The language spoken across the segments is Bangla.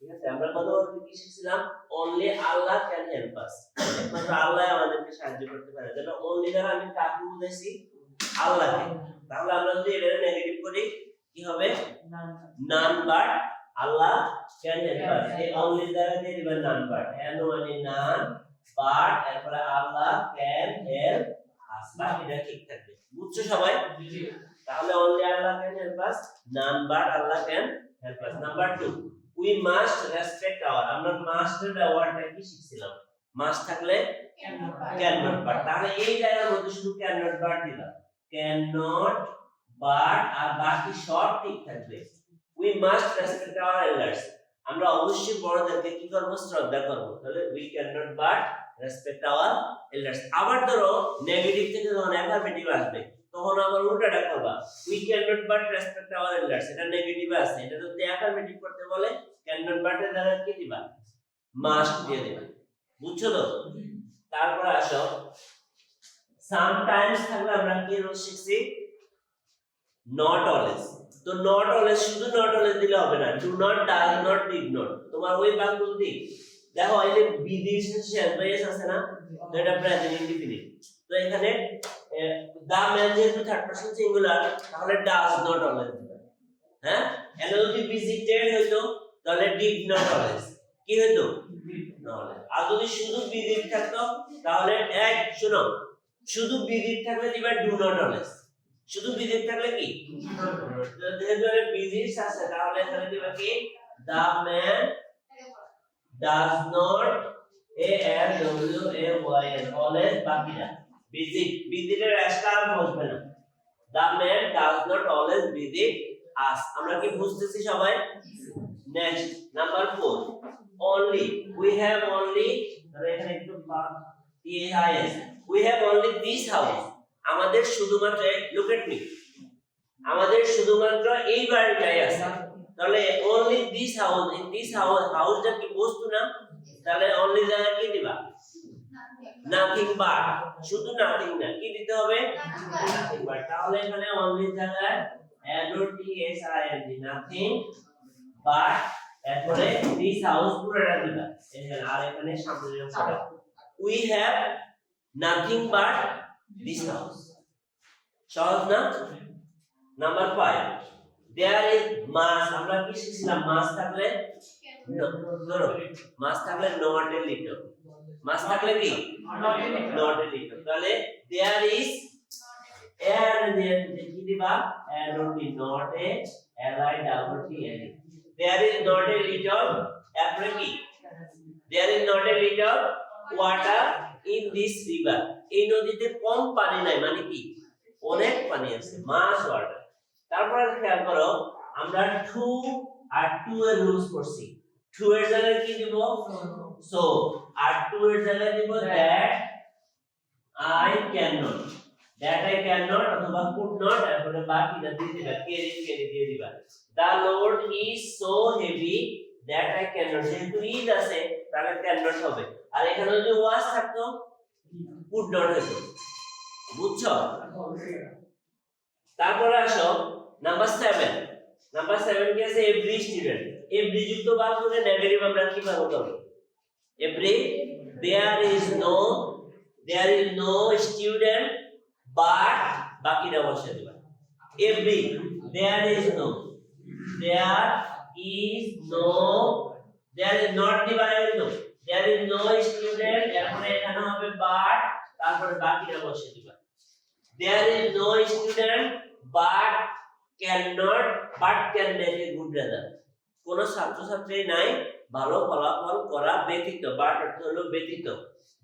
ঠিক আছে আমরা গতবার কি শিখছিলাম only Allah can help us একমাত্র আল্লাহ আমাদেরকে সাহায্য করতে পারে তাহলে only দ্বারা আমি কাকে বুঝাইছি আল্লাহকে তাহলে আমরা যদি এর নেগেটিভ করি কি হবে none but Allah can help us এই only দ্বারা দিয়ে দিবেন none but n মানে none but এরপরে Allah can help us বাকিটা ঠিক থাকবে বুঝছো সবাই তাহলে only Allah can help us none but Allah can help us number 2 we must respect our আমরা must এর ব্যবহারটা কি শিখছিলাম must থাকলে cannot but তাহলে এই জায়গার মধ্যে শুধু cannot but দিবা cannot but আর বাকি সব ঠিক থাকবে we must respect our elders আমরা অবশ্যই বড়দেরকে কি করব শ্রদ্ধা করব তাহলে we cannot but respect our elders আবার ধরো নেগেটিভ থেকে যখন অ্যাফারমেটিভ আসবে তখন আবার উল্টাটা করবা we cannot but respect our elders এটা নেগেটিভ আছে এটা যদি অ্যাফারমেটিভ করতে বলে cannot but এর দ্বারা কি দিবা must দিয়ে দিবা বুঝছো তো তারপর আসো sometimes থাকলে আমরা কি রুল শিখছি not always তো not always শুধু not always দিলে হবে না do not does not did not তোমার ওই বাক্যটি দেখো এই যে বিধির শেষে বেস আছে না তো এটা প্রেজেন্ট ইনডিফিনিট তো এখানে দা ম্যান যেহেতু থার্ড পারসন সিঙ্গুলার তাহলে does not always দিবে হ্যাঁ এখানে যদি ভিজিটেড হইতো তাহলে did not always কি হইতো not আর যদি শুধু বিধির থাকতো তাহলে এক শুনো শুধু বিধির থাকলে দিবা do not always শুধু বিধির থাকলে কি যেহেতু বিধির আছে তাহলে এখানে দিবা কি the man does not always বাকিটা বিধির স্টার বসবে না the man does not always visit us আমরা কি বুঝতেছি সবাই next number 4 only we have only এখানে একটু THIS we have only this house আমাদের শুধুমাত্র look at me আমাদের শুধুমাত্র এই বাড়িটাই আছে তাহলে only this house in this house কি বস্তু না তাহলে only জায়গা কি দিবা nothing but শুধু nothing না কি দিতে হবে nothing but তাহলে এখানে only জায়গায় NOTHING nothing but এরপরে this house পুরোটা দিবা এখানে আর এখানে সামনে যেটা we have nothing but this house সহজ না নাম্বার 5 there is mass আমরা কি শিখছিলাম mass থাকলে ধরো mass থাকলে not a little mass থাকলে কি not a little তাহলে there is and কি দিবা and only not a li double t l there is not a little এরপরে কি there is not a little water in this river এই নদীতে কম পানি নাই মানে কি অনেক পানি আছে মাস ওয়াটার তারপর খেয়াল করো আমরা টু আর টু এর রুলস করছি টু এর জায়গায় কি দিব সো আর টু এর জায়গায় দিব দ্যাট I cannot অথবা could not এরপরে বাকিটা দিয়ে দিবা ক্যারি দিয়ে দিবা the load is so heavy that I cannot যেহেতু is আছে তাহলে cannot হবে আর এখানে যদি was থাকতো could not হতো বুঝছো তারপরে আসো নাম্বার 7 কি আছে এভরি স্টুডেন্ট এভরি যুক্ত বাক্যে নেগেটিভ আমরা কি পাবো তবে every there is no student but বাকিটা বসে দিবা এভরি there is not দিবা there is no student এরপরে এখানে হবে but তারপরে বাকিটা বসে দিবা there is no student but can make a good result কোন ছাত্রছাত্রী নাই ভালো ফলাফল করা ব্যতীত but অর্থ হলো ব্যতীত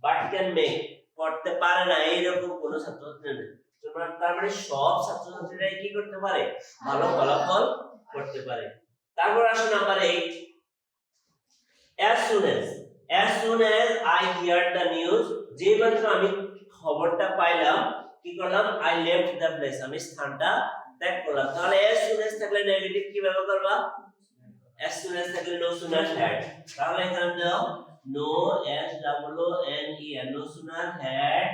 but can make করতে পারে না এইরকম কোন ছাত্রছাত্রী নেই তার মানে সব ছাত্রছাত্রীরাই কি করতে পারে ভালো ফলাফল করতে পারে তারপর আসো number 8 as soon as I hear the news যে মাত্র আমি খবরটা পাইলাম কি করলাম I left the place আমি স্থানটা ত্যাগ করলাম তাহলে as soon as থাকলে নেগেটিভ কি ব্যবহার করবা as soon as থাকলে no sooner had তাহলে এখানে দাও no s double o n e no sooner had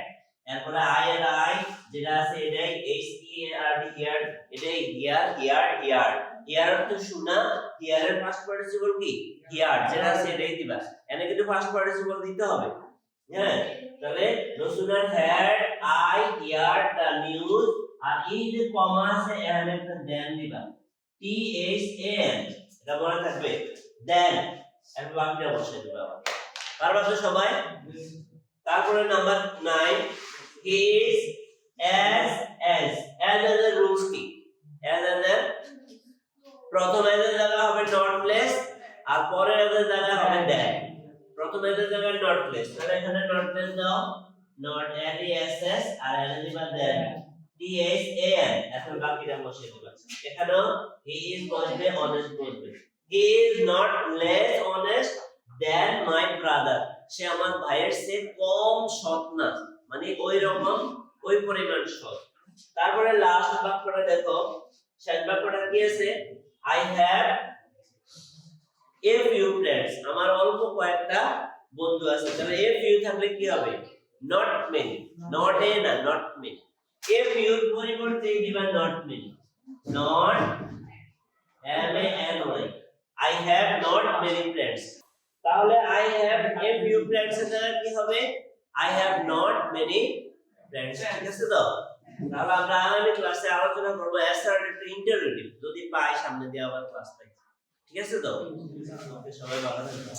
এরপরে I এর I যেটা আছে এটাই h e r d here এটাই here অর্থ শোনা here এর past participle কি হিয়ার যেটা আছে এটাই দিবা এনে কিন্তু ফার্স্ট পার্টিসিপল দিতে হবে হ্যাঁ তাহলে no sooner had I heard the news আর এই যে কমা আছে এখানে একটা দেন দিবা T H A N এটা মনে থাকবে দেন আমি বাকিটা বসিয়ে দেব আবার পারবা তো সবাই তারপরে নাম্বার 9 is as এর রুলস কি as এর প্রথম এর জায়গা হবে নট প্লেস আর পরের এর জায়গা হবে দেন প্রথম এর জায়গা নট প্লেস তাহলে এখানে নট প্লেস দাও not L E S S আর এর দিবা দেন টি এইচ এ এন এখন বাকিটা বসিয়ে দিবা এখানেও হি ইজ বসবে অনেস্ট বসবে he is not less honest than my brother সে আমার ভাইয়ের চেয়ে কম সৎ না মানে ওই রকম ওই পরিমাণ সৎ তারপরে লাস্ট বাক্যটা দেখো শেষ বাক্যটা কি আছে I have a few friends আমার অল্প কয়েকটা বন্ধু আছে তাহলে এ ফিউ থাকলে কি হবে নট মেনি নট এ না নট মেনি এ ফিউর পরিবর্তে দিবা not many not M A N Y I have not many friends তাহলে I have a few friends এর জায়গায় কি হবে I have not many friends ঠিক আছে তো তাহলে আমরা আগামী ক্লাসে আলোচনা করব অ্যাসার্টিভ ইন্টারোগেটিভ যদি পাই সামনে দিয়ে আবার ক্লাস পাই ঠিক আছে তো ওকে সবাই ভালো থাকবেন